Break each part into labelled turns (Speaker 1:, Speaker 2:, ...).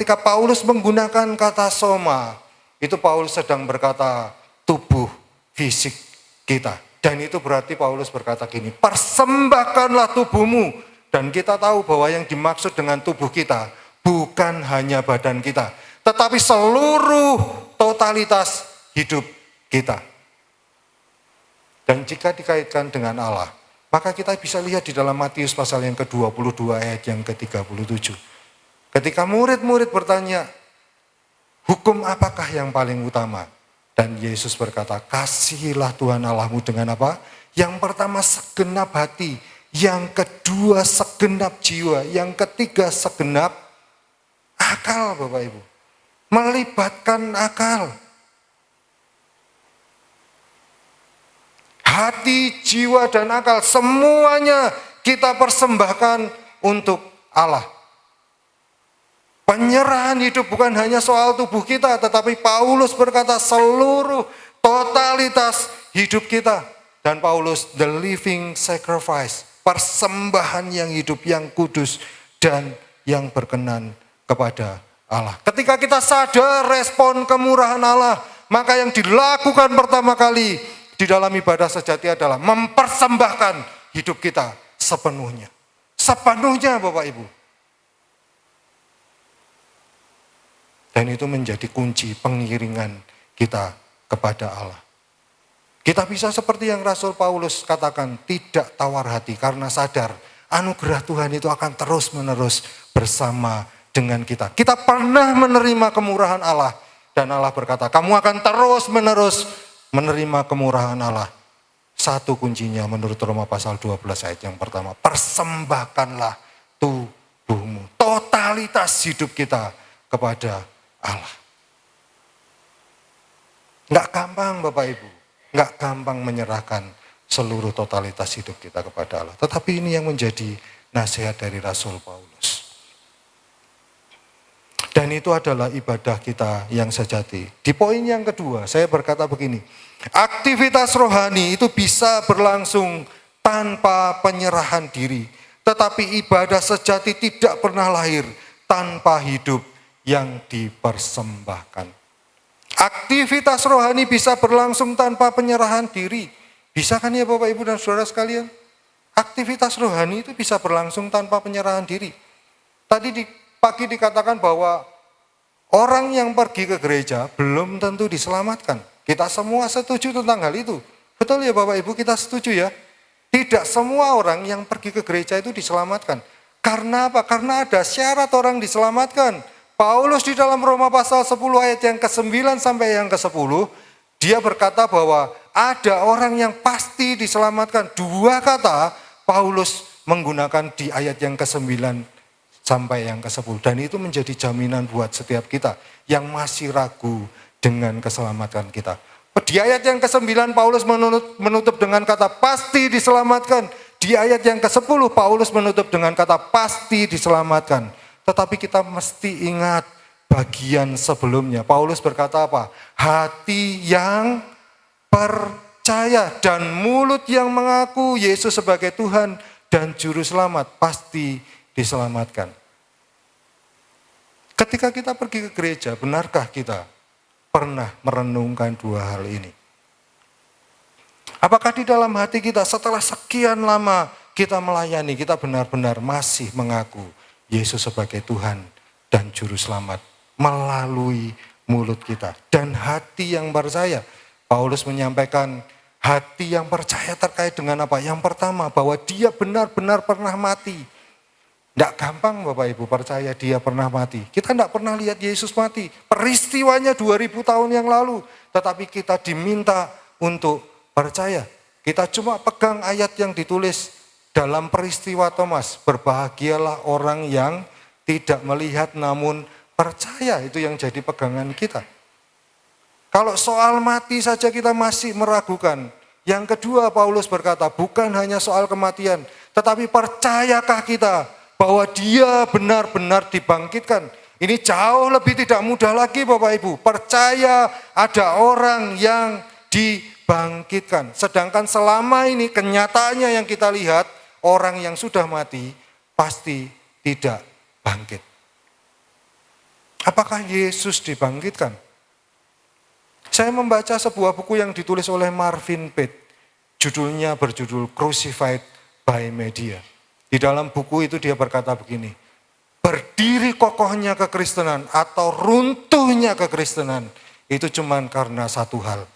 Speaker 1: ketika Paulus menggunakan kata soma, itu Paulus sedang berkata tubuh fisik kita. Dan itu berarti Paulus berkata gini, persembahkanlah tubuhmu. Dan kita tahu bahwa yang dimaksud dengan tubuh kita bukan hanya badan kita, tetapi seluruh totalitas hidup kita. Dan jika dikaitkan dengan Allah, maka kita bisa lihat di dalam Matius pasal yang ke-22 ayat yang ke-37. Ketika murid-murid bertanya, hukum apakah yang paling utama? Dan Yesus berkata, kasihilah Tuhan Allahmu dengan apa? Yang pertama segenap hati, yang kedua segenap jiwa, yang ketiga segenap akal, Bapak Ibu. Melibatkan akal. Hati, jiwa, dan akal, semuanya kita persembahkan untuk Allah. Penyerahan hidup bukan hanya soal tubuh kita, tetapi Paulus berkata seluruh totalitas hidup kita. Dan Paulus, the living sacrifice, persembahan yang hidup, yang kudus, dan yang berkenan kepada Allah. Ketika kita sadar respon kemurahan Allah, maka yang dilakukan pertama kali di dalam ibadah sejati adalah mempersembahkan hidup kita sepenuhnya. Sepenuhnya, Bapak Ibu. Dan itu menjadi kunci pengiringan kita kepada Allah. Kita bisa seperti yang Rasul Paulus katakan, tidak tawar hati karena sadar anugerah Tuhan itu akan terus-menerus bersama dengan kita. Kita pernah menerima kemurahan Allah dan Allah berkata, kamu akan terus-menerus menerima kemurahan Allah. Satu kuncinya menurut Roma pasal 12 ayat yang pertama, persembahkanlah tubuhmu, totalitas hidup kita kepada Allah. Enggak gampang Bapak Ibu, enggak gampang menyerahkan seluruh totalitas hidup kita kepada Allah. Tetapi ini yang menjadi nasihat dari Rasul Paulus. Dan itu adalah ibadah kita yang sejati. Di poin yang kedua, saya berkata begini, aktivitas rohani itu bisa berlangsung tanpa penyerahan diri. Tetapi ibadah sejati tidak pernah lahir tanpa hidup yang dipersembahkan. Aktivitas rohani bisa berlangsung tanpa penyerahan diri. Bisa kan ya Bapak Ibu dan Saudara sekalian? Aktivitas rohani itu bisa berlangsung tanpa penyerahan diri. Tadi di pagi dikatakan bahwa orang yang pergi ke gereja belum tentu diselamatkan. Kita semua setuju tentang hal itu. Betul ya Bapak Ibu, kita setuju ya? Tidak semua orang yang pergi ke gereja itu diselamatkan. Karena apa? Karena ada syarat orang diselamatkan. Paulus di dalam Roma pasal 10 ayat yang ke-9 sampai yang ke-10, dia berkata bahwa ada orang yang pasti diselamatkan. Dua kata Paulus menggunakan di ayat yang ke-9 sampai yang ke-10. Dan itu menjadi jaminan buat setiap kita yang masih ragu dengan keselamatan kita. Di ayat yang ke-9 Paulus menutup dengan kata pasti diselamatkan. Di ayat yang ke-10 Paulus menutup dengan kata pasti diselamatkan. Tetapi kita mesti ingat bagian sebelumnya. Paulus berkata apa? Hati yang percaya dan mulut yang mengaku Yesus sebagai Tuhan dan Juru Selamat pasti diselamatkan. Ketika kita pergi ke gereja, benarkah kita pernah merenungkan dua hal ini? Apakah di dalam hati kita setelah sekian lama kita melayani, kita benar-benar masih mengaku Yesus sebagai Tuhan dan Juru Selamat melalui mulut kita dan hati yang percaya? Paulus menyampaikan hati yang percaya terkait dengan apa? Yang pertama, bahwa dia benar-benar pernah mati. Tidak gampang Bapak Ibu percaya dia pernah mati. Kita tidak pernah lihat Yesus mati. Peristiwanya 2000 tahun yang lalu. Tetapi kita diminta untuk percaya. Kita cuma pegang ayat yang ditulis dalam peristiwa Thomas. Berbahagialah orang yang tidak melihat namun percaya. Itu yang jadi pegangan kita. Kalau soal mati saja kita masih meragukan. Yang kedua Paulus berkata bukan hanya soal kematian. Tetapi percayakah kita bahwa dia benar-benar dibangkitkan. Ini jauh lebih tidak mudah lagi Bapak Ibu. Percaya ada orang yang dibangkitkan. Sedangkan selama ini kenyataannya yang kita lihat, orang yang sudah mati pasti tidak bangkit. Apakah Yesus dibangkitkan? Saya membaca sebuah buku yang ditulis oleh Marvin Pitt. Judulnya berjudul Crucified by Media. Di dalam buku itu dia berkata begini, berdiri kokohnya kekristenan atau runtuhnya kekristenan itu cuma karena satu hal,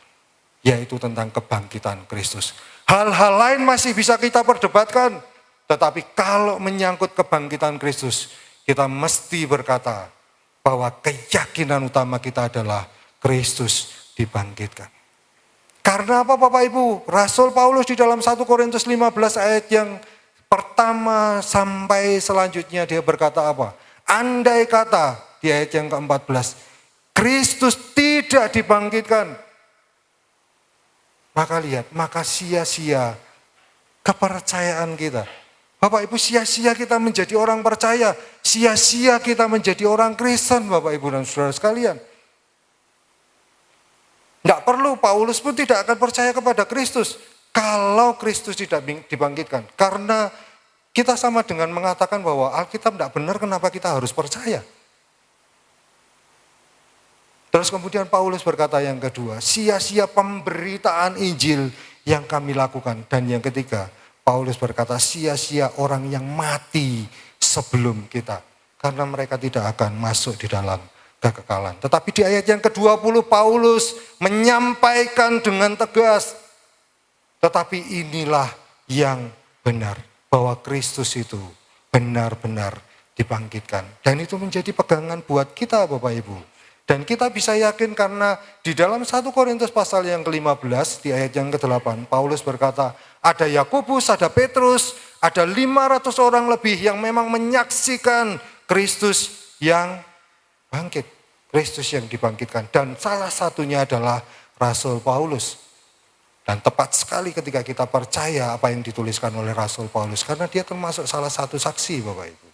Speaker 1: yaitu tentang kebangkitan Kristus. Hal-hal lain masih bisa kita perdebatkan, tetapi kalau menyangkut kebangkitan Kristus, kita mesti berkata bahwa keyakinan utama kita adalah Kristus dibangkitkan. Karena apa Bapak Ibu? Rasul Paulus di dalam 1 Korintus 15 ayat yang pertama sampai selanjutnya dia berkata apa? Andai kata di ayat yang ke-14, Kristus tidak dibangkitkan, maka lihat, maka sia-sia kepercayaan kita. Bapak Ibu, sia-sia kita menjadi orang percaya, sia-sia kita menjadi orang Kristen Bapak Ibu dan saudara sekalian. Tidak perlu, Paulus pun tidak akan percaya kepada Kristus kalau Kristus tidak dibangkitkan. Karena kita sama dengan mengatakan bahwa Alkitab tidak benar, kenapa kita harus percaya? Terus kemudian Paulus berkata yang kedua, sia-sia pemberitaan Injil yang kami lakukan. Dan yang ketiga, Paulus berkata sia-sia orang yang mati sebelum kita. Karena mereka tidak akan masuk di dalam kekekalan. Tetapi di ayat yang ke-20 Paulus menyampaikan dengan tegas, tetapi inilah yang benar, bahwa Kristus itu benar-benar dibangkitkan. Dan itu menjadi pegangan buat kita Bapak Ibu. Dan kita bisa yakin karena di dalam 1 Korintus pasal yang ke-15 di ayat yang ke-8 Paulus berkata, ada Yakobus, ada Petrus, ada 500 orang lebih yang memang menyaksikan Kristus yang bangkit, Kristus yang dibangkitkan. Dan salah satunya adalah Rasul Paulus. Dan tepat sekali ketika kita percaya apa yang dituliskan oleh Rasul Paulus. Karena dia termasuk salah satu saksi Bapak Ibu.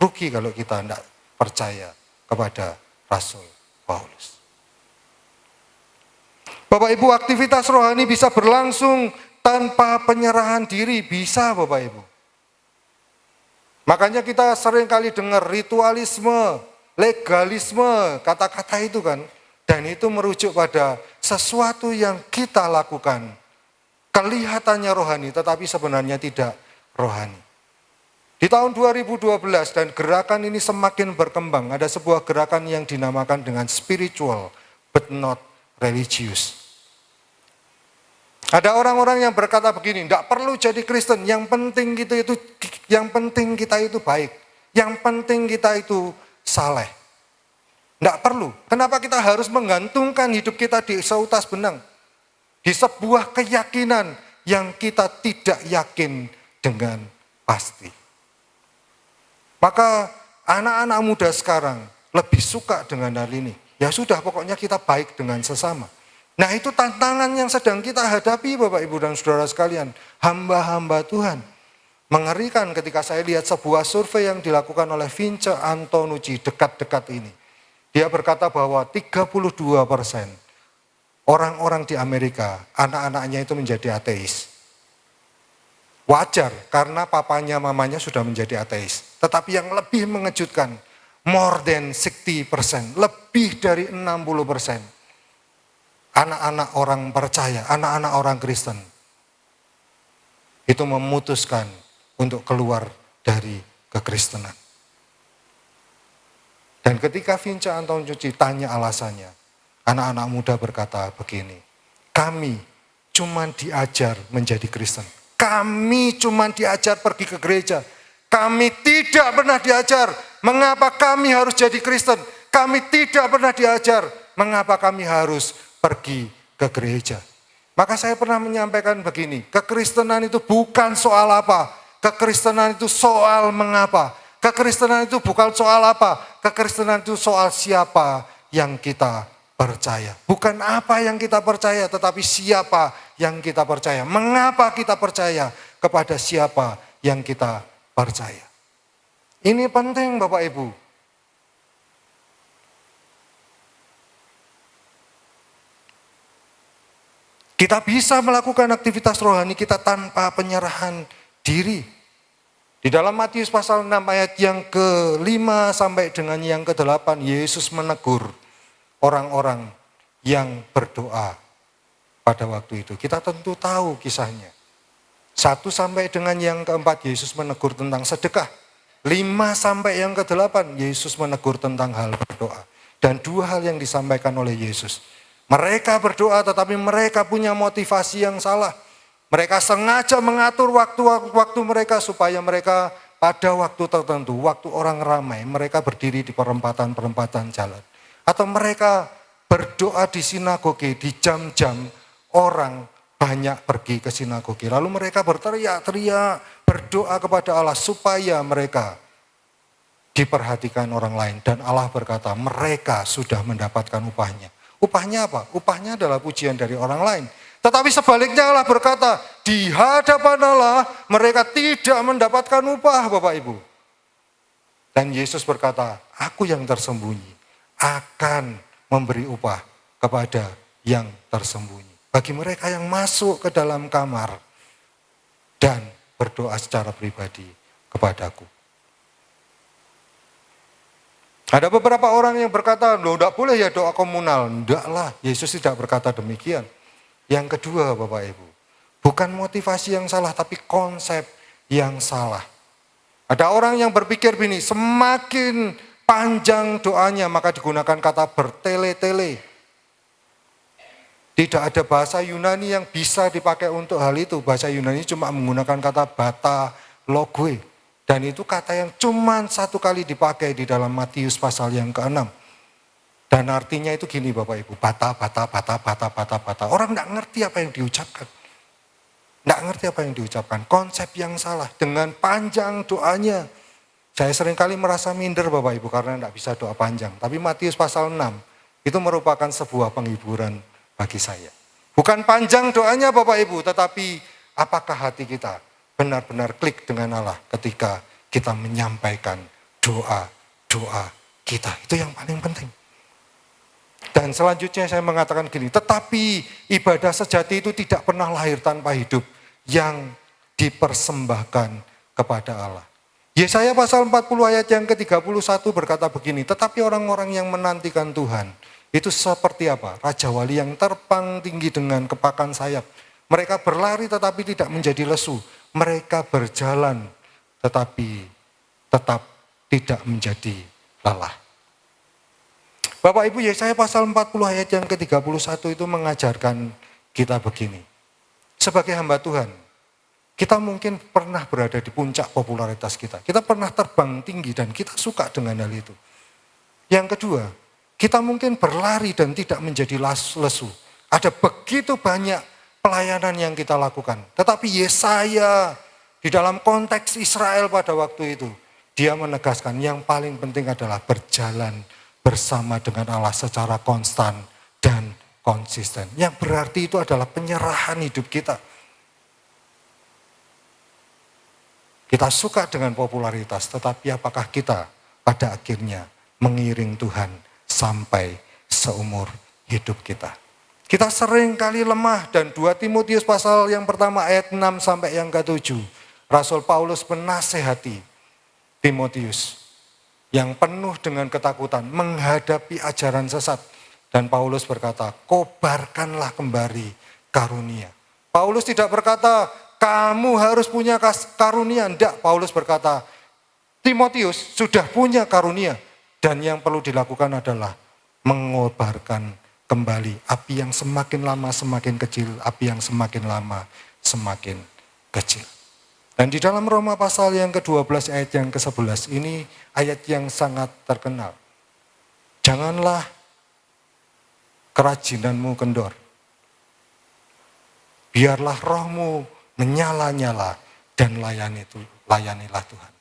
Speaker 1: Rugi kalau kita tidak percaya kepada Rasul Paulus. Bapak Ibu, aktivitas rohani bisa berlangsung tanpa penyerahan diri. Bisa Bapak Ibu. Makanya kita sering kali dengar ritualisme, legalisme, kata-kata itu kan. Dan itu merujuk pada sesuatu yang kita lakukan. Kelihatannya rohani tetapi sebenarnya tidak rohani. Di tahun 2012 dan gerakan ini semakin berkembang. Ada sebuah gerakan yang dinamakan dengan spiritual but not religious. Ada orang-orang yang berkata begini, tidak perlu jadi Kristen, yang penting kita itu baik. Yang penting kita itu saleh. Tidak perlu. Kenapa kita harus menggantungkan hidup kita di seutas benang? Di sebuah keyakinan yang kita tidak yakin dengan pasti. Maka anak-anak muda sekarang lebih suka dengan hal ini. Ya sudah, pokoknya kita baik dengan sesama. Nah itu tantangan yang sedang kita hadapi Bapak Ibu dan Saudara sekalian. Hamba-hamba Tuhan. Mengerikan ketika saya lihat sebuah survei yang dilakukan oleh Vince Antonucci dekat-dekat ini. Dia berkata bahwa 32% orang-orang di Amerika, anak-anaknya itu menjadi ateis. Wajar karena papanya mamanya sudah menjadi ateis. Tetapi yang lebih mengejutkan, more than 60%, lebih dari 60%. Anak-anak orang percaya, anak-anak orang Kristen, itu memutuskan untuk keluar dari kekristenan. Dan ketika Vince Antonucci tanya alasannya, anak-anak muda berkata begini, kami cuma diajar menjadi Kristen. Kami cuma diajar pergi ke gereja. Kami tidak pernah diajar mengapa kami harus jadi Kristen. Kami tidak pernah diajar mengapa kami harus pergi ke gereja. Maka saya pernah menyampaikan begini, kekristenan itu bukan soal apa, kekristenan itu soal mengapa. Kekristenan itu bukan soal apa, kekristenan itu soal siapa yang kita percaya. Bukan apa yang kita percaya, tetapi siapa yang kita percaya. Mengapa kita percaya kepada siapa yang kita percaya. Ini penting Bapak Ibu. Kita bisa melakukan aktivitas rohani kita tanpa penyerahan diri. Di dalam Matius pasal 6 ayat yang ke-5 sampai dengan yang ke-8, Yesus menegur orang-orang yang berdoa pada waktu itu. Kita tentu tahu kisahnya. 1 sampai dengan yang ke-4, Yesus menegur tentang sedekah. 5 sampai yang ke-8, Yesus menegur tentang hal berdoa. Dan 2 hal yang disampaikan oleh Yesus. Mereka berdoa tetapi mereka punya motivasi yang salah. Mereka sengaja mengatur waktu mereka supaya mereka pada waktu tertentu, waktu orang ramai, mereka berdiri di perempatan-perempatan jalan. Atau mereka berdoa di sinagoge di jam-jam orang banyak pergi ke sinagoge. Lalu mereka berteriak-teriak, berdoa kepada Allah supaya mereka diperhatikan orang lain. Dan Allah berkata, mereka sudah mendapatkan upahnya. Upahnya apa? Upahnya adalah pujian dari orang lain. Tetapi sebaliknya Allah berkata, di hadapan Allah mereka tidak mendapatkan upah, Bapak Ibu. Dan Yesus berkata, aku yang tersembunyi akan memberi upah kepada yang tersembunyi. Bagi mereka yang masuk ke dalam kamar dan berdoa secara pribadi kepadaku. Ada beberapa orang yang berkata, loh enggak boleh ya doa komunal. Enggak lah, Yesus tidak berkata demikian. Yang kedua Bapak Ibu, bukan motivasi yang salah tapi konsep yang salah. Ada orang yang berpikir begini, semakin panjang doanya maka digunakan kata bertele-tele. Tidak ada bahasa Yunani yang bisa dipakai untuk hal itu. Bahasa Yunani cuma menggunakan kata bata logue. Dan itu kata yang cuma 1 kali dipakai di dalam Matius pasal yang ke-6. Dan artinya itu gini Bapak Ibu, bata. Orang enggak ngerti apa yang diucapkan. Enggak ngerti apa yang diucapkan, konsep yang salah dengan panjang doanya. Saya seringkali merasa minder Bapak Ibu karena enggak bisa doa panjang. Tapi Matius pasal 6 itu merupakan sebuah penghiburan bagi saya. Bukan panjang doanya Bapak Ibu, tetapi apakah hati kita benar-benar klik dengan Allah ketika kita menyampaikan doa kita. Itu yang paling penting. Dan selanjutnya saya mengatakan gini, tetapi ibadah sejati itu tidak pernah lahir tanpa hidup yang dipersembahkan kepada Allah. Yesaya pasal 40 ayat yang ke-31 berkata begini, tetapi orang-orang yang menantikan Tuhan, itu seperti apa? Raja wali yang terbang tinggi dengan kepakan sayap. Mereka berlari tetapi tidak menjadi lesu. Mereka berjalan tetapi tetap tidak menjadi lelah. Bapak Ibu, Yesaya pasal 40 ayat yang ke-31 itu mengajarkan kita begini. Sebagai hamba Tuhan, kita mungkin pernah berada di puncak popularitas kita. Kita pernah terbang tinggi dan kita suka dengan hal itu. Yang kedua, kita mungkin berlari dan tidak menjadi lesu. Ada begitu banyak pelayanan yang kita lakukan. Tetapi Yesaya di dalam konteks Israel pada waktu itu, dia menegaskan yang paling penting adalah berjalan bersama dengan Allah secara konstan dan konsisten. Yang berarti itu adalah penyerahan hidup kita. Kita suka dengan popularitas, tetapi apakah kita pada akhirnya mengiring Tuhan sampai seumur hidup kita? Kita sering kali lemah dan 2 Timotius pasal yang pertama ayat 6 sampai yang ke-7. Rasul Paulus menasehati Timotius yang penuh dengan ketakutan menghadapi ajaran sesat. Dan Paulus berkata, kobarkanlah kembali karunia. Paulus tidak berkata, kamu harus punya karunia. Tidak, Paulus berkata, Timotius sudah punya karunia. Dan yang perlu dilakukan adalah mengobarkan kembali. Api yang semakin lama semakin kecil, api yang semakin lama semakin kecil. Dan di dalam Roma pasal yang ke-12 ayat yang ke-11 ini ayat yang sangat terkenal. Janganlah kerajinanmu kendor. Biarlah rohmu menyala-nyala dan layanilah Tuhan.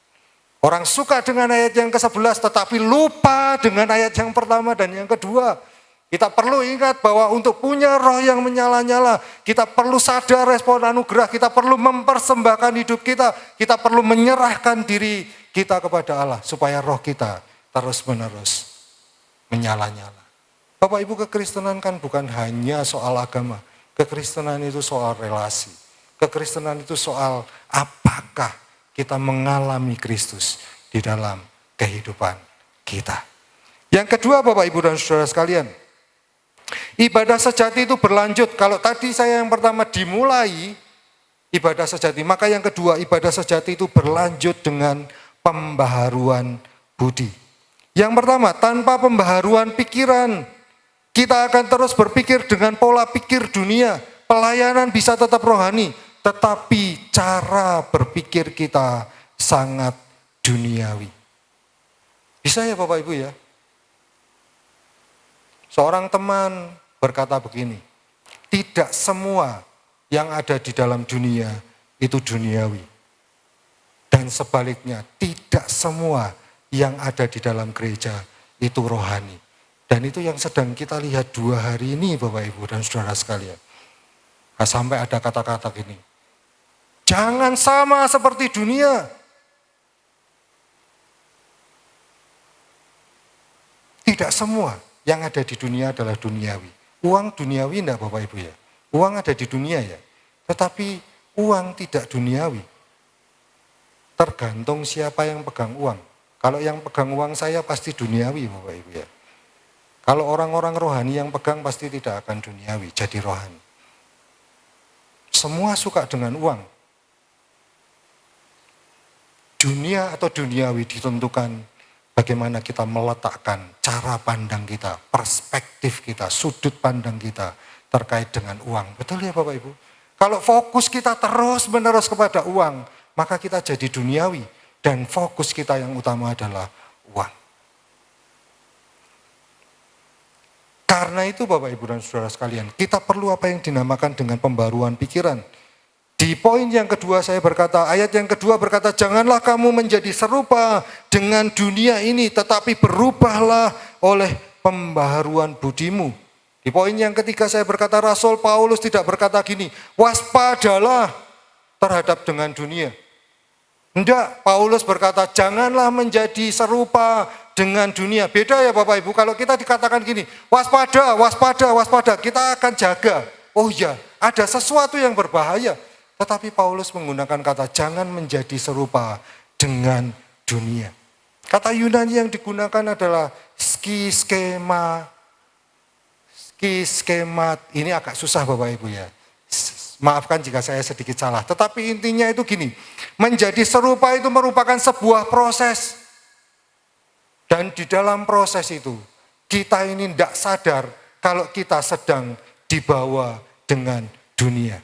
Speaker 1: Orang suka dengan ayat yang ke-11 tetapi lupa dengan ayat yang pertama dan yang kedua. Kita perlu ingat bahwa untuk punya roh yang menyala-nyala, kita perlu sadar respon anugerah, kita perlu mempersembahkan hidup kita, kita perlu menyerahkan diri kita kepada Allah supaya roh kita terus-menerus menyala-nyala. Bapak Ibu, kekristenan kan bukan hanya soal agama, kekristenan itu soal relasi. Kekristenan itu soal apakah kita mengalami Kristus di dalam kehidupan kita. Yang kedua Bapak Ibu dan Saudara sekalian, ibadah sejati itu berlanjut. Kalau tadi saya yang pertama dimulai ibadah sejati, maka yang kedua ibadah sejati itu berlanjut dengan pembaharuan budi. Yang pertama, tanpa pembaharuan pikiran, kita akan terus berpikir dengan pola pikir dunia. Pelayanan bisa tetap rohani, tetapi cara berpikir kita sangat duniawi. Bisa ya Bapak Ibu ya? Seorang teman berkata begini, tidak semua yang ada di dalam dunia itu duniawi. Dan sebaliknya, tidak semua yang ada di dalam gereja itu rohani. Dan itu yang sedang kita lihat 2 hari ini Bapak Ibu dan Saudara sekalian. Nah, sampai ada kata-kata gini, jangan sama seperti dunia. Tidak semua yang ada di dunia adalah duniawi. Uang duniawi enggak Bapak Ibu ya? Uang ada di dunia ya. Tetapi uang tidak duniawi. Tergantung siapa yang pegang uang. Kalau yang pegang uang saya pasti duniawi Bapak Ibu ya. Kalau orang-orang rohani yang pegang pasti tidak akan duniawi, jadi rohani. Semua suka dengan uang. Dunia atau duniawi ditentukan bagaimana kita meletakkan cara pandang kita, perspektif kita, sudut pandang kita terkait dengan uang. Betul ya Bapak Ibu? Kalau fokus kita terus-menerus kepada uang, maka kita jadi duniawi. Dan fokus kita yang utama adalah uang. Karena itu Bapak Ibu dan Saudara sekalian, kita perlu apa yang dinamakan dengan pembaruan pikiran. Di poin yang kedua saya berkata, ayat yang kedua berkata, janganlah kamu menjadi serupa dengan dunia ini, tetapi berubahlah oleh pembaharuan budimu. Di poin yang ketiga saya berkata, Rasul Paulus tidak berkata gini, waspadalah terhadap dengan dunia. Enggak, Paulus berkata, janganlah menjadi serupa dengan dunia. Beda ya Bapak Ibu, kalau kita dikatakan gini, waspada, waspada, waspada, kita akan jaga. Oh iya, ada sesuatu yang berbahaya. Tetapi Paulus menggunakan kata jangan menjadi serupa dengan dunia. Kata Yunani yang digunakan adalah skema. Ini agak susah Bapak Ibu ya. Maafkan jika saya sedikit salah. Tetapi intinya itu gini, menjadi serupa itu merupakan sebuah proses. Dan di dalam proses itu, kita ini tidak sadar kalau kita sedang dibawa dengan dunia.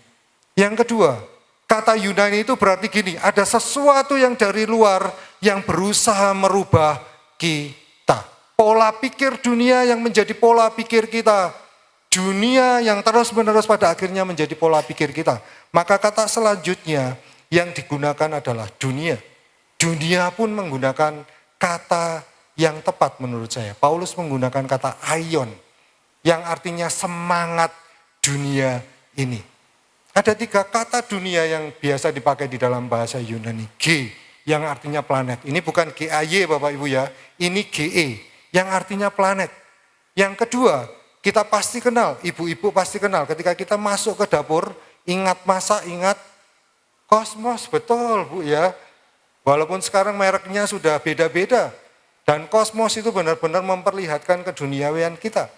Speaker 1: Yang kedua, kata Yunani itu berarti gini, ada sesuatu yang dari luar yang berusaha merubah kita. Pola pikir dunia yang menjadi pola pikir kita. Dunia yang terus-menerus pada akhirnya menjadi pola pikir kita. Maka kata selanjutnya yang digunakan adalah dunia. Dunia pun menggunakan kata yang tepat menurut saya. Paulus menggunakan kata aion yang artinya semangat dunia ini. Ada 3 kata dunia yang biasa dipakai di dalam bahasa Yunani. G yang artinya planet. Ini bukan GAY Bapak Ibu ya. Ini GE yang artinya planet. Yang kedua, kita pasti kenal, ibu-ibu pasti kenal. Ketika kita masuk ke dapur, ingat masak, ingat kosmos. Betul Bu ya. Walaupun sekarang mereknya sudah beda-beda. Dan kosmos itu benar-benar memperlihatkan keduniawian kita.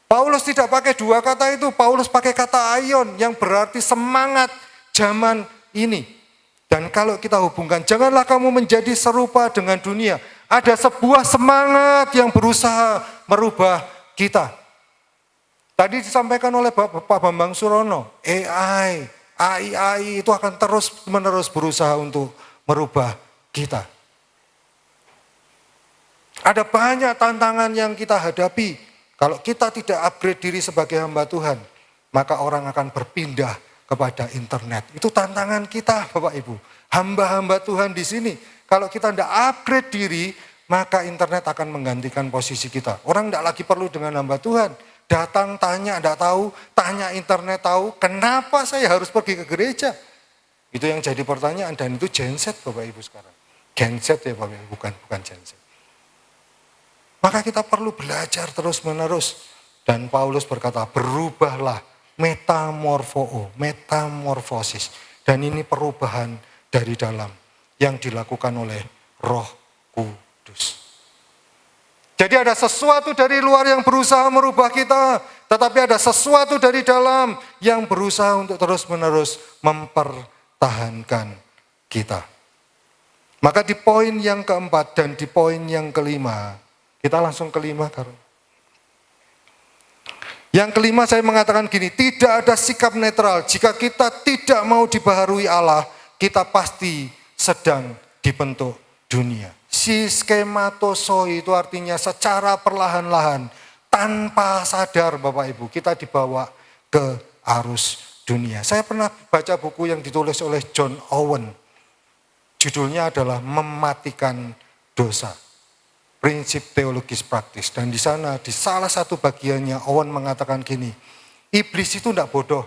Speaker 1: Paulus tidak pakai 2 kata itu, Paulus pakai kata aion yang berarti semangat zaman ini. Dan kalau kita hubungkan, janganlah kamu menjadi serupa dengan dunia. Ada sebuah semangat yang berusaha merubah kita. Tadi disampaikan oleh Pak Bambang Surono, AI itu akan terus-menerus berusaha untuk merubah kita. Ada banyak tantangan yang kita hadapi. Kalau kita tidak upgrade diri sebagai hamba Tuhan, maka orang akan berpindah kepada internet. Itu tantangan kita Bapak Ibu. Hamba-hamba Tuhan di sini, kalau kita tidak upgrade diri, maka internet akan menggantikan posisi kita. Orang tidak lagi perlu dengan hamba Tuhan. Datang tanya, tidak tahu, tanya internet tahu, kenapa saya harus pergi ke gereja? Itu yang jadi pertanyaan, dan itu Gen Z Bapak Ibu sekarang. Gen Z ya Bapak Ibu, bukan Gen Z. Maka kita perlu belajar terus-menerus. Dan Paulus berkata, berubahlah, metamorfosis. Dan ini perubahan dari dalam. yang dilakukan oleh Roh Kudus. Jadi ada sesuatu dari luar yang berusaha merubah kita, tetapi ada sesuatu dari dalam yang berusaha untuk terus-menerus mempertahankan kita. Maka di poin yang keempat dan di poin yang kelima, kita langsung kelima karena yang kelima saya mengatakan gini, tidak ada sikap netral. Jika kita tidak mau dibaharui Allah, kita pasti sedang dibentuk dunia. Si skematoso itu artinya secara perlahan-lahan, tanpa sadar Bapak Ibu, kita dibawa ke arus dunia. Saya pernah baca buku yang ditulis oleh John Owen. Judulnya adalah Mematikan Dosa. Prinsip teologis praktis. Dan di sana, di salah satu bagiannya, Owen mengatakan gini, iblis itu tidak bodoh,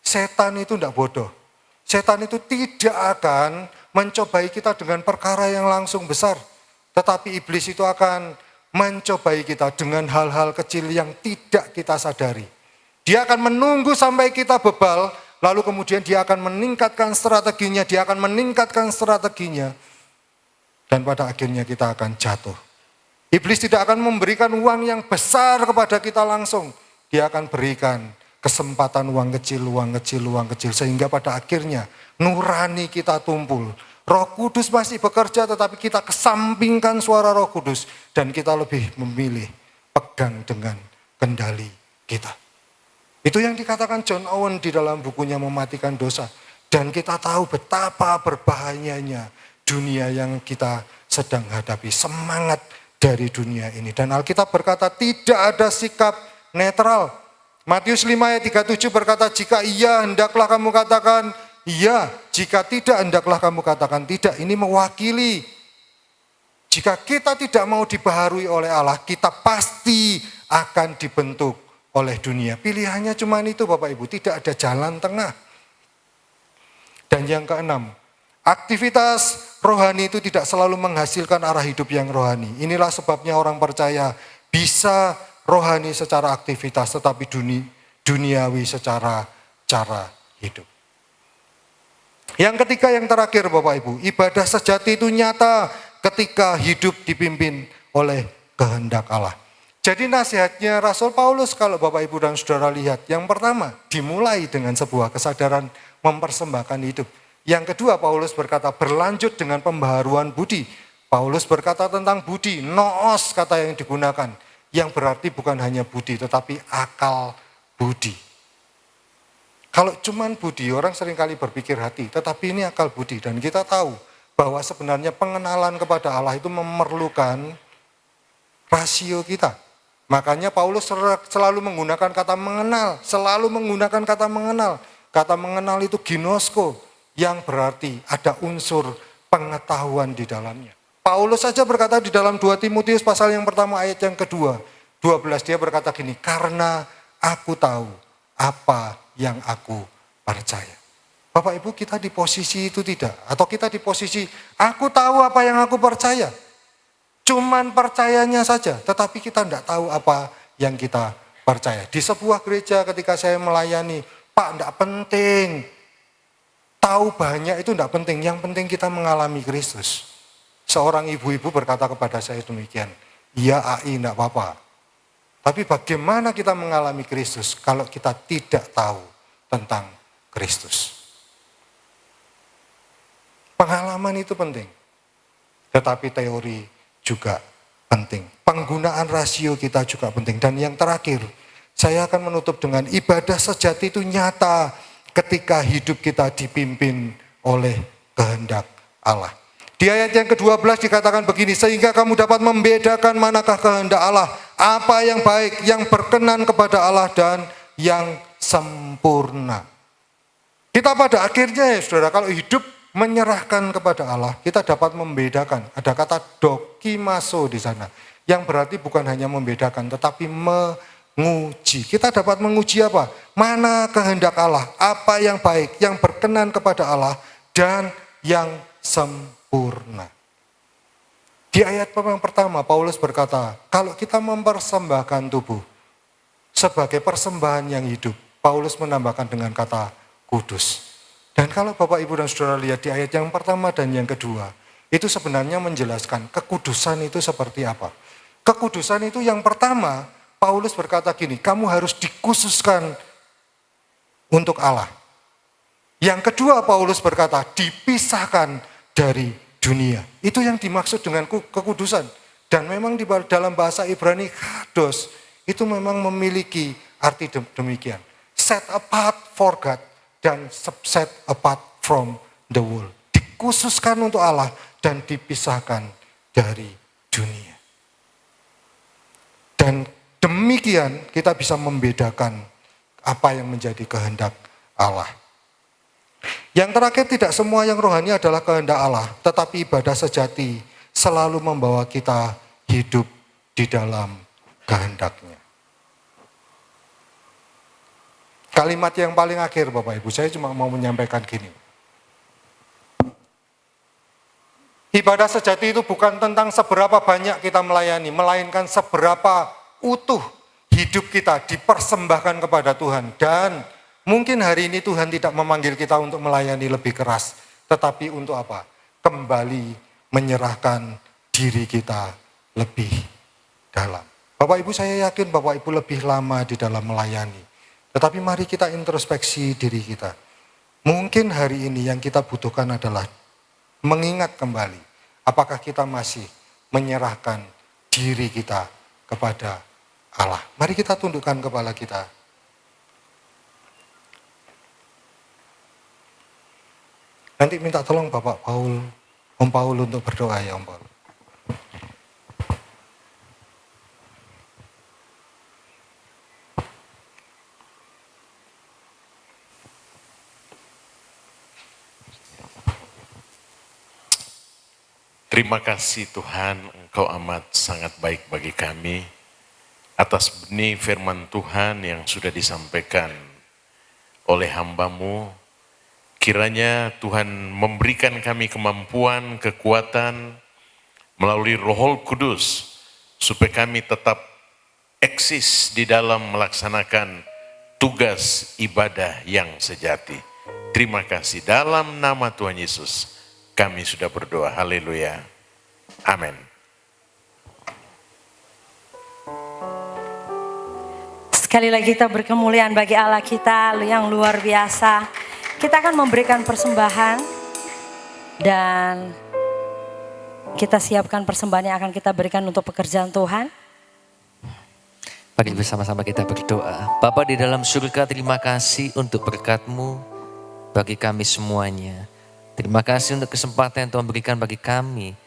Speaker 1: setan itu tidak bodoh. Setan itu tidak akan mencobai kita dengan perkara yang langsung besar. Tetapi iblis itu akan mencobai kita dengan hal-hal kecil yang tidak kita sadari. Dia akan menunggu sampai kita bebal, lalu kemudian dia akan meningkatkan strateginya, dan pada akhirnya kita akan jatuh. Iblis tidak akan memberikan uang yang besar kepada kita langsung. Dia akan berikan kesempatan uang kecil, sehingga pada akhirnya nurani kita tumpul. Roh Kudus masih bekerja, tetapi kita kesampingkan suara Roh Kudus, dan kita lebih memilih pegang dengan kendali kita. Itu yang dikatakan John Owen di dalam bukunya Mematikan Dosa. Dan kita tahu betapa berbahayanya dunia yang kita sedang hadapi, semangat dari dunia ini. Dan Alkitab berkata tidak ada sikap netral. Matius 5 ayat 37 berkata, jika iya hendaklah kamu katakan iya, jika tidak hendaklah kamu katakan tidak. Ini mewakili jika kita tidak mau dibaharui oleh Allah, kita pasti akan dibentuk oleh dunia. Pilihannya cuma itu Bapak Ibu, tidak ada jalan tengah. Dan yang keenam, aktivitas rohani itu tidak selalu menghasilkan arah hidup yang rohani. Inilah sebabnya orang percaya bisa rohani secara aktivitas, tetapi duniawi secara cara hidup. Yang ketiga, yang terakhir Bapak Ibu, ibadah sejati itu nyata ketika hidup dipimpin oleh kehendak Allah. Jadi nasihatnya Rasul Paulus kalau Bapak Ibu dan Saudara lihat, yang pertama dimulai dengan sebuah kesadaran mempersembahkan hidup. Yang kedua Paulus berkata berlanjut dengan pembaharuan budi. Paulus berkata tentang budi, noos kata yang digunakan, yang berarti bukan hanya budi tetapi akal budi. Kalau cuman budi, orang seringkali berpikir hati, tetapi ini akal budi. Dan kita tahu bahwa sebenarnya pengenalan kepada Allah itu memerlukan rasio kita. Makanya Paulus selalu menggunakan kata mengenal, Kata mengenal itu ginosko, yang berarti ada unsur pengetahuan di dalamnya. Paulus saja berkata di dalam 2 Timotius pasal yang pertama ayat yang kedua, 12, dia berkata gini, karena aku tahu apa yang aku percaya. Bapak Ibu, kita di posisi itu tidak? Atau kita di posisi, aku tahu apa yang aku percaya. Cuman percayanya saja, tetapi kita tidak tahu apa yang kita percaya. Di sebuah gereja ketika saya melayani, Pak, tidak penting. Tahu banyak itu tidak penting, yang penting kita mengalami Kristus. Seorang ibu-ibu berkata kepada saya demikian, iya AI tidak apa-apa. Tapi bagaimana kita mengalami Kristus kalau kita tidak tahu tentang Kristus? Pengalaman itu penting, tetapi teori juga penting. Penggunaan rasio kita juga penting. Dan yang terakhir, saya akan menutup dengan ibadah sejati itu nyata ketika hidup kita dipimpin oleh kehendak Allah. Di ayat yang ke-12 dikatakan begini, sehingga kamu dapat membedakan manakah kehendak Allah, apa yang baik, yang berkenan kepada Allah dan yang sempurna. Kita pada akhirnya ya saudara, kalau hidup menyerahkan kepada Allah, kita dapat membedakan. Ada kata dokimaso di sana, yang berarti bukan hanya membedakan, tetapi menguji. Kita dapat menguji apa? Mana kehendak Allah, apa yang baik, yang berkenan kepada Allah, dan yang sempurna. Di ayat yang pertama, Paulus berkata, kalau kita mempersembahkan tubuh sebagai persembahan yang hidup, Paulus menambahkan dengan kata kudus. Dan kalau Bapak Ibu dan Saudara lihat di ayat yang pertama dan yang kedua, itu sebenarnya menjelaskan kekudusan itu seperti apa. Kekudusan itu yang pertama, Paulus berkata gini, kamu harus dikhususkan untuk Allah. Yang kedua Paulus berkata, dipisahkan dari dunia. Itu yang dimaksud dengan kekudusan. Dan memang di dalam bahasa Ibrani, kados, itu memang memiliki arti demikian. Set apart for God dan set apart from the world. Dikhususkan untuk Allah dan dipisahkan dari dunia. Dan demikian kita bisa membedakan apa yang menjadi kehendak Allah. Yang terakhir, tidak semua yang rohani adalah kehendak Allah, tetapi ibadah sejati selalu membawa kita hidup di dalam kehendaknya. Kalimat yang paling akhir Bapak Ibu, saya cuma mau menyampaikan gini. Ibadah sejati itu bukan tentang seberapa banyak kita melayani, melainkan seberapa utuh hidup kita dipersembahkan kepada Tuhan. Dan mungkin hari ini Tuhan tidak memanggil kita untuk melayani lebih keras, tetapi untuk apa? Kembali menyerahkan diri kita lebih dalam. Bapak Ibu, saya yakin Bapak Ibu lebih lama di dalam melayani. Tetapi mari kita introspeksi diri kita. Mungkin hari ini yang kita butuhkan adalah mengingat kembali, apakah kita masih menyerahkan diri kita kepada Allah. Mari kita tundukkan kepala kita. Nanti minta tolong Bapak Paul, Om Paul untuk berdoa ya Om Paul.
Speaker 2: Terima kasih Tuhan, Engkau amat sangat baik bagi kami atas benih firman Tuhan yang sudah disampaikan oleh hamba-Mu. Kiranya Tuhan memberikan kami kemampuan, kekuatan melalui Roh Kudus supaya kami tetap eksis di dalam melaksanakan tugas ibadah yang sejati. Terima kasih, dalam nama Tuhan Yesus kami sudah berdoa. Haleluya. Amin.
Speaker 3: Sekali lagi kita berkemuliaan bagi Allah kita yang luar biasa. Kita akan memberikan persembahan dan kita siapkan persembahan yang akan kita berikan untuk pekerjaan Tuhan.
Speaker 4: Mari bersama-sama kita berdoa. Bapa di dalam surga, terima kasih untuk berkat-Mu bagi kami semuanya. Terima kasih untuk kesempatan yang Tuhan berikan bagi kami,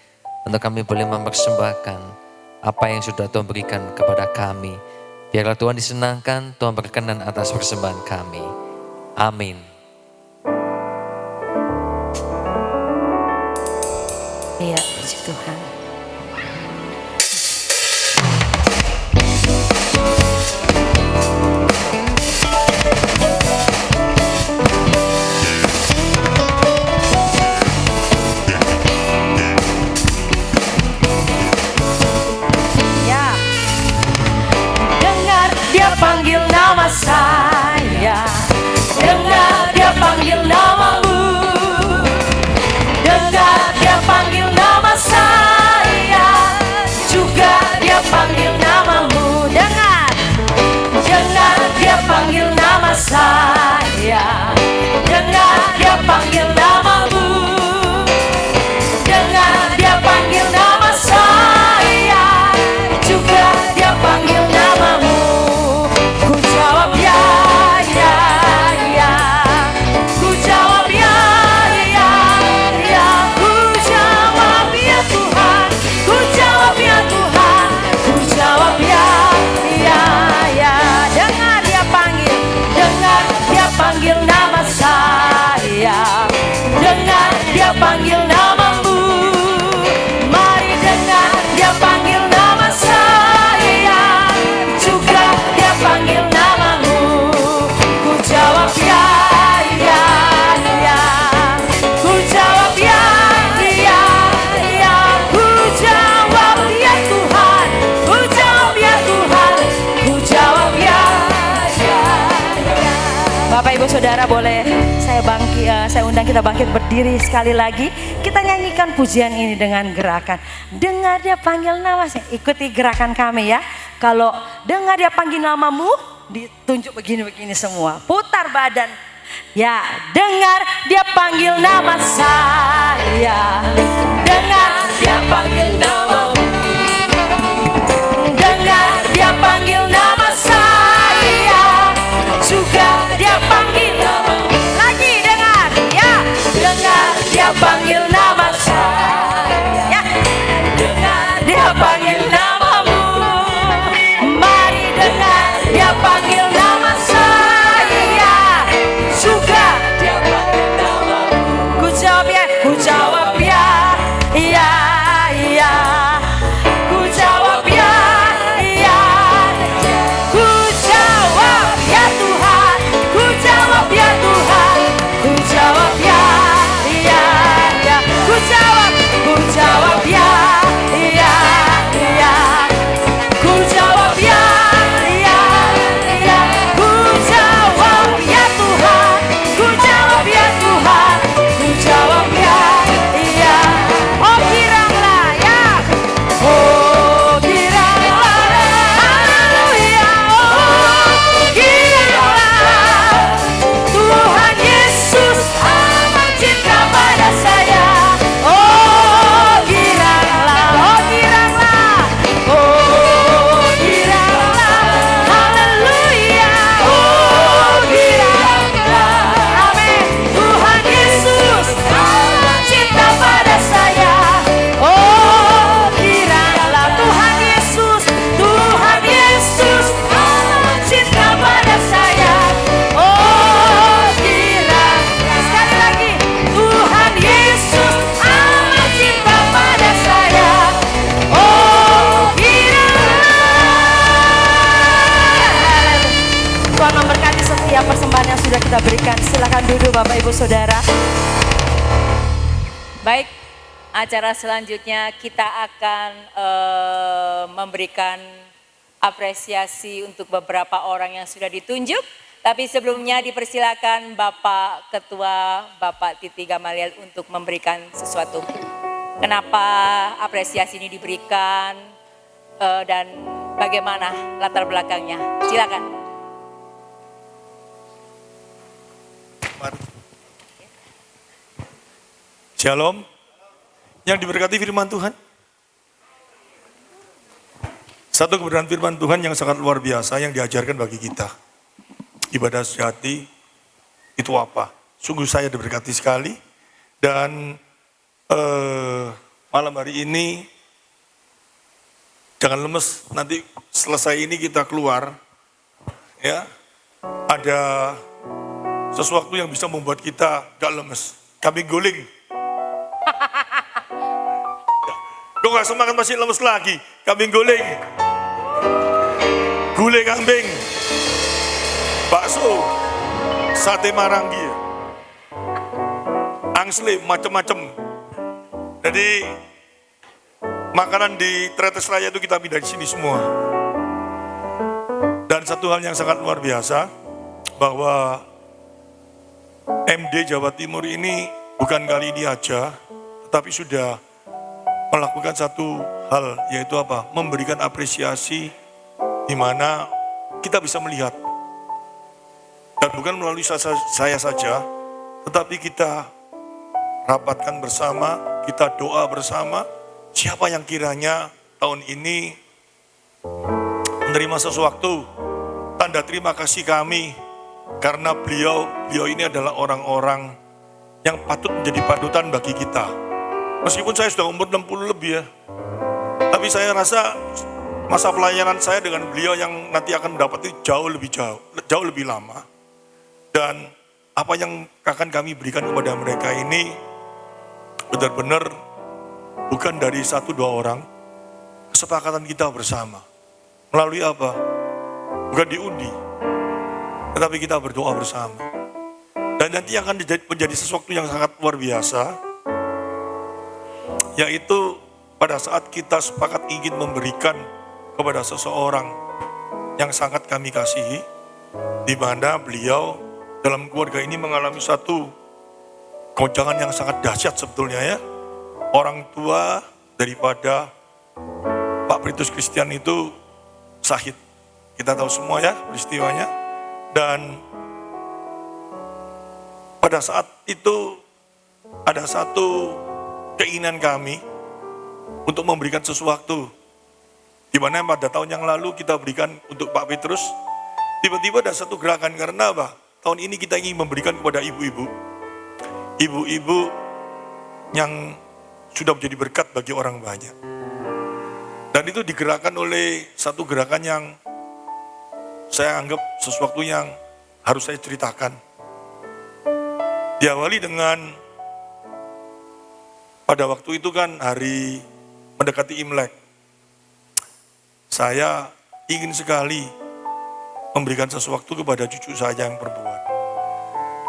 Speaker 4: untuk kami boleh mempersembahkan apa yang sudah Tuhan berikan kepada kami. Biarlah Tuhan disenangkan, Tuhan berkenan atas persembahan kami. Amin.
Speaker 3: Iya, puji Tuhan. Panggil nama saya, dengar dia panggil namamu, dengar dia panggil nama saya. Ibu Saudara boleh saya undang kita bangkit berdiri sekali lagi. Kita nyanyikan pujian ini dengan gerakan. Dengar dia panggil nama saya. Ikuti gerakan kami ya. Kalau dengar dia panggil namamu, ditunjuk begini-begini semua. Putar badan. Ya, dengar dia panggil nama saya. Dengar dia panggil namamu. Dengar dia panggil nama saya. Juga dia panggil namamu. Lagi dengar, ya. Dengar dia panggil nama saya. Ya. Dengar dia panggil namamu. Mari dengar dia panggil nama saya. Juga dia panggil namamu. Ku jawab ya, ku jawab ya. Iya, iya. Ku jawab ya, iya. Ku jawab ya Tuhan. Ku jawab ya Tuhan. Ku jawab ya, iya, iya. Ku jawab ya, iya, iya. Ku jawab ya, iya, iya. Ku jawab ya Tuhan. Ku jawab ya Tuhan. Ku jawab ya, iya. Oh giranglah ya. Oh giranglah. Haleluya. Oh giranglah. Tuhan Yesus amat cinta pada saya. Oh giranglah. Oh giranglah. Oh giranglah. Haleluya. Oh giranglah. Amin. Tuhan Yesus amat cinta pada saya. Oh giranglah. Tuhan Yesus. Tuhan Yesus amat cinta pada saya. Oh giranglah. Sekali lagi. Tuhan Yesus amat cinta pada saya. Oh giranglah. Tuhan memberkati setiap persembahan yang sudah kita berikan. Silakan duduk Bapak Ibu Saudara.
Speaker 5: Baik, acara selanjutnya kita akan memberikan apresiasi untuk beberapa orang yang sudah ditunjuk. Tapi sebelumnya dipersilakan Bapak Ketua, Bapak Titi Gamaliel untuk memberikan sesuatu. Kenapa apresiasi ini diberikan dan bagaimana latar belakangnya. Silakan.
Speaker 6: Shalom, yang diberkati firman Tuhan. Satu kebenaran firman Tuhan yang sangat luar biasa yang diajarkan bagi kita. Ibadah sejati itu apa? Sungguh saya diberkati sekali. Dan malam hari ini jangan lemes. Nanti selesai ini kita keluar, ya ada sesuatu yang bisa membuat kita gak lemes. Kambing guling. Kok gak semangat masih lemes lagi? Kambing guling. Gulai kambing. Bakso. Sate marangi. Angsle, macam-macam. Jadi makanan di Tretes Raya itu kita pindah di sini semua. Dan satu hal yang sangat luar biasa, bahwa MD Jawa Timur ini bukan kali ini aja, tetapi sudah melakukan satu hal, yaitu apa? Memberikan apresiasi di mana kita bisa melihat. Dan bukan melalui saya saja, tetapi kita rapatkan bersama, kita doa bersama, siapa yang kiranya tahun ini menerima sesuatu, tanda terima kasih kami, karena beliau ini adalah orang-orang yang patut menjadi panutan bagi kita. Meskipun saya sudah umur 60 lebih ya, tapi saya rasa masa pelayanan saya dengan beliau yang nanti akan mendapat itu jauh lebih lama. Dan apa yang akan kami berikan kepada mereka ini benar-benar bukan dari 1-2 orang, kesepakatan kita bersama. Melalui apa? Bukan diundi, tetapi kita berdoa bersama. Dan nanti akan menjadi sesuatu yang sangat luar biasa, yaitu pada saat kita sepakat ingin memberikan kepada seseorang yang sangat kami kasihi, di mana beliau dalam keluarga ini mengalami satu goncangan yang sangat dahsyat sebetulnya ya. Orang tua daripada Pak Pritus Christian itu sakit. Kita tahu semua ya peristiwanya. Dan pada saat itu ada satu keinginan kami untuk memberikan sesuatu. Di mana pada tahun yang lalu kita berikan untuk Pak Petrus. Tiba-tiba ada satu gerakan karena apa? Tahun ini kita ingin memberikan kepada ibu-ibu. Ibu-ibu yang sudah menjadi berkat bagi orang banyak. Dan itu digerakkan oleh satu gerakan yang saya anggap sesuatu yang harus saya ceritakan. Diawali dengan pada waktu itu kan hari mendekati Imlek. Saya ingin sekali memberikan sesuatu kepada cucu saya yang perempuan.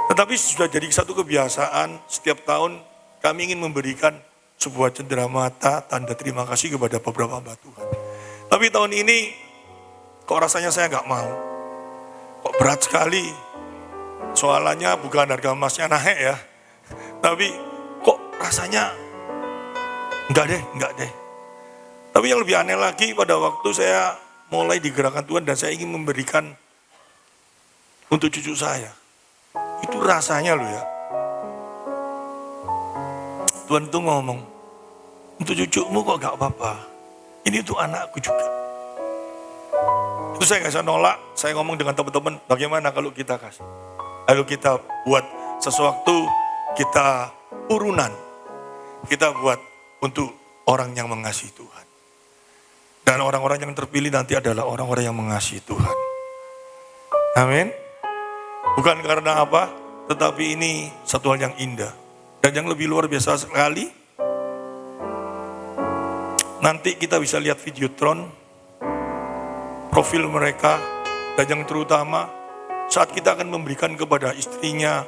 Speaker 6: Tetapi sudah jadi satu kebiasaan setiap tahun kami ingin memberikan sebuah cenderamata tanda terima kasih kepada beberapa hamba Tuhan. Tapi tahun ini kok rasanya saya nggak mau. Kok berat sekali. Soalannya bukan harga emasnya naik ya. Tapi kok rasanya enggak deh. Tapi yang lebih aneh lagi pada waktu saya mulai digerakkan Tuhan dan saya ingin memberikan untuk cucu saya. Itu rasanya loh ya. Tuhan itu ngomong, untuk cucumu kok gak apa-apa. Ini untuk anakku juga. Itu saya gak bisa nolak, saya ngomong dengan teman-teman, bagaimana kalau kita kasih. Lalu kita buat sesuatu, kita urunan. Kita buat untuk orang yang mengasihi Tuhan. Dan orang-orang yang terpilih nanti adalah orang-orang yang mengasihi Tuhan. Amin. Bukan karena apa, tetapi ini satu hal yang indah. Dan yang lebih luar biasa sekali, nanti kita bisa lihat videotron, profil mereka, dan yang terutama saat kita akan memberikan kepada istrinya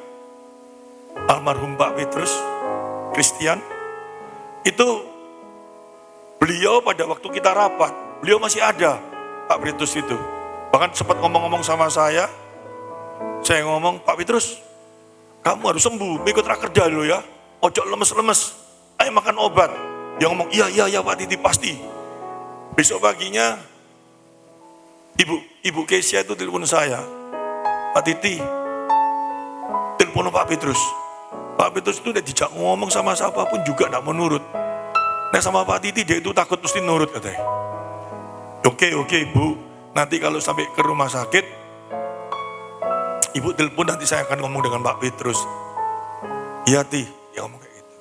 Speaker 6: almarhum Pak Petrus Christian, itu beliau pada waktu kita rapat, beliau masih ada, Pak Petrus itu. Bahkan sempat ngomong-ngomong sama saya ngomong, Pak Petrus, kamu harus sembuh, ikut rakerda dulu ya, ojo lemes-lemes, ayo makan obat. Dia ngomong, iya Pak Titi pasti. Besok paginya, Ibu Kesia itu telepon saya, Pak Titi, telepon Pak Petrus. Pak Petrus itu udah dijak ngomong sama siapapun juga gak mau nurut. Nah sama Pak Titi dia itu takut mesti nurut katanya. Oke Bu, nanti kalau sampai ke rumah sakit, Ibu telepon nanti saya akan ngomong dengan Pak Petrus. Iya Ti, dia ngomong kayak gitu.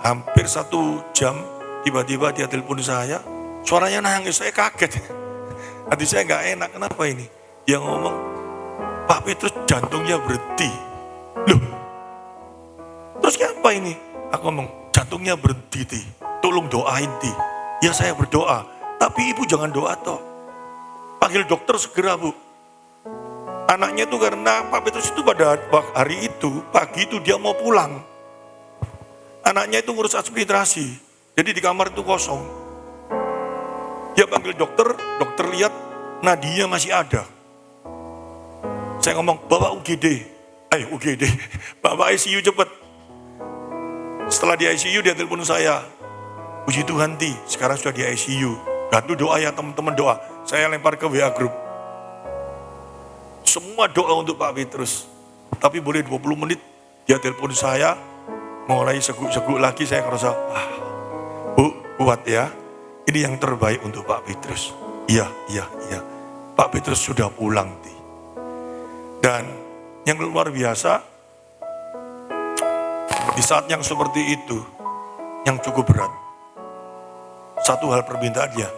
Speaker 6: Hampir 1 jam, tiba-tiba dia telepon saya, suaranya nangis, saya kaget. Hati saya gak enak, kenapa ini? Dia ngomong, Pak Petrus jantungnya berhenti. Loh, terus apa ini? Aku ngomong, jantungnya berhenti Ti, tolong doain Ti. Ya saya berdoa, tapi Ibu jangan doa toh. Panggil dokter segera Bu. Anaknya itu karena Pak Petrus itu pada hari itu, pagi itu dia mau pulang. Anaknya itu ngurus administrasi, jadi di kamar itu kosong. Dia panggil dokter lihat nadinya masih ada. Saya ngomong, bawa UGD, bawa ICU cepet. Setelah di ICU dia telepon saya, puji Tuhan Ti, sekarang sudah di ICU. Bantu doa ya teman-teman doa. Saya lempar ke WA group. Semua doa untuk Pak Petrus. Tapi boleh 20 menit dia telepon saya, mulai seguk-seguk lagi saya ngerasa, Bu, kuat ya. Ini yang terbaik untuk Pak Petrus. Iya. Pak Petrus sudah pulang Ti. Dan yang luar biasa, di saat yang seperti itu, yang cukup berat, satu hal permintaan dia,